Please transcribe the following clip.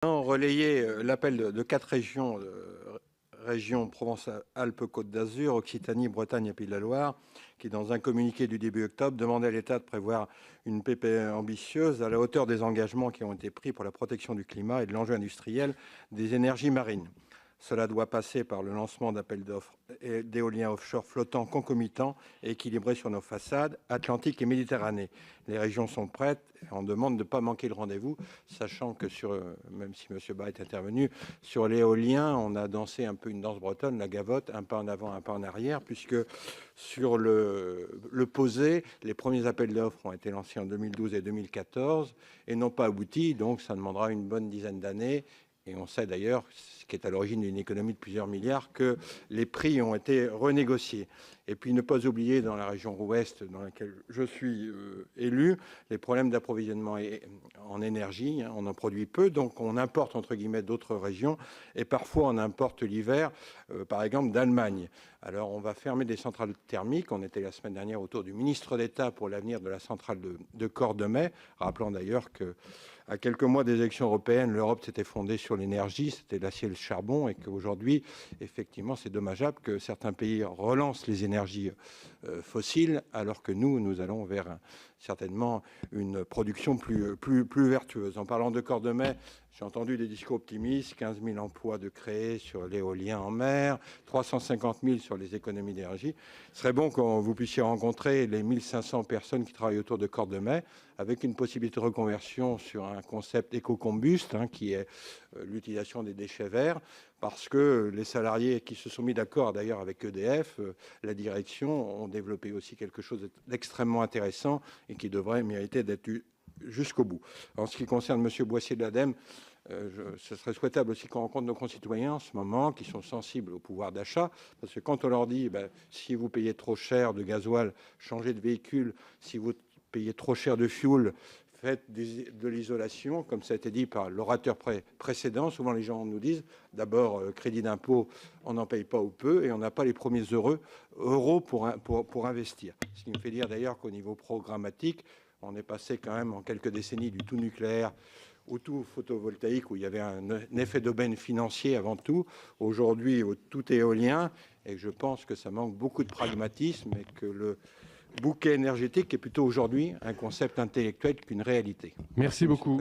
Relayer l'appel de 4 régions Provence-Alpes-Côte d'Azur, Occitanie, Bretagne et Pays de la Loire, qui, dans un communiqué du début octobre, demandaient à l'État de prévoir une PPE ambitieuse à la hauteur des engagements qui ont été pris pour la protection du climat et de l'enjeu industriel des énergies marines. Cela doit passer par le lancement d'appels d'offres d'éolien offshore flottants concomitants et équilibrés sur nos façades Atlantique et Méditerranée. Les régions sont prêtes et on demande de ne pas manquer le rendez-vous, sachant que même si M. Bas est intervenu, sur l'éolien, on a dansé un peu une danse bretonne, la gavotte, un pas en avant, un pas en arrière, puisque sur le posé, les premiers appels d'offres ont été lancés en 2012 et 2014 et n'ont pas abouti, donc ça demandera une bonne dizaine d'années. Et on sait d'ailleurs, ce qui est à l'origine d'une économie de plusieurs milliards, que les prix ont été renégociés. Et puis ne pas oublier, dans la région ouest dans laquelle je suis élu, les problèmes d'approvisionnement en énergie. On en produit peu, donc on importe entre guillemets d'autres régions. Et parfois on importe l'hiver, par exemple d'Allemagne. Alors on va fermer des centrales thermiques. On était la semaine dernière autour du ministre d'État pour l'avenir de la centrale de Cordemais, rappelant d'ailleurs que à quelques mois des élections européennes, l'Europe s'était fondée sur l'énergie, c'était l'acier et le charbon, et qu'aujourd'hui, effectivement, c'est dommageable que certains pays relancent les énergies fossiles, alors que nous allons vers certainement une production plus vertueuse. En parlant de Cordemais, j'ai entendu des discours optimistes, 15 000 emplois de créés sur l'éolien en mer, 350 000 sur les économies d'énergie. Ce serait bon que vous puissiez rencontrer les 1500 personnes qui travaillent autour de Cordemais, avec une possibilité de reconversion sur un concept éco-combuste, qui est l'utilisation des déchets verts, parce que les salariés qui se sont mis d'accord d'ailleurs avec EDF, la direction, ont développé aussi quelque chose d'extrêmement intéressant et qui devrait mériter d'être jusqu'au bout. En ce qui concerne M. Boissier de l'ADEME, ce serait souhaitable aussi qu'on rencontre nos concitoyens en ce moment qui sont sensibles au pouvoir d'achat, parce que quand on leur dit si vous payez trop cher de gasoil, changez de véhicule, si vous payez trop cher de fioul, faites de l'isolation, comme ça a été dit par l'orateur précédent. Souvent les gens nous disent d'abord crédit d'impôt, on n'en paye pas ou peu et on n'a pas les premiers euros pour investir. Ce qui me fait dire d'ailleurs qu'au niveau programmatique, on est passé quand même en quelques décennies du tout nucléaire au tout photovoltaïque, où il y avait un effet d'aubaine financier avant tout, aujourd'hui au tout éolien, et je pense que ça manque beaucoup de pragmatisme et que le bouquet énergétique est plutôt aujourd'hui un concept intellectuel qu'une réalité. Merci beaucoup.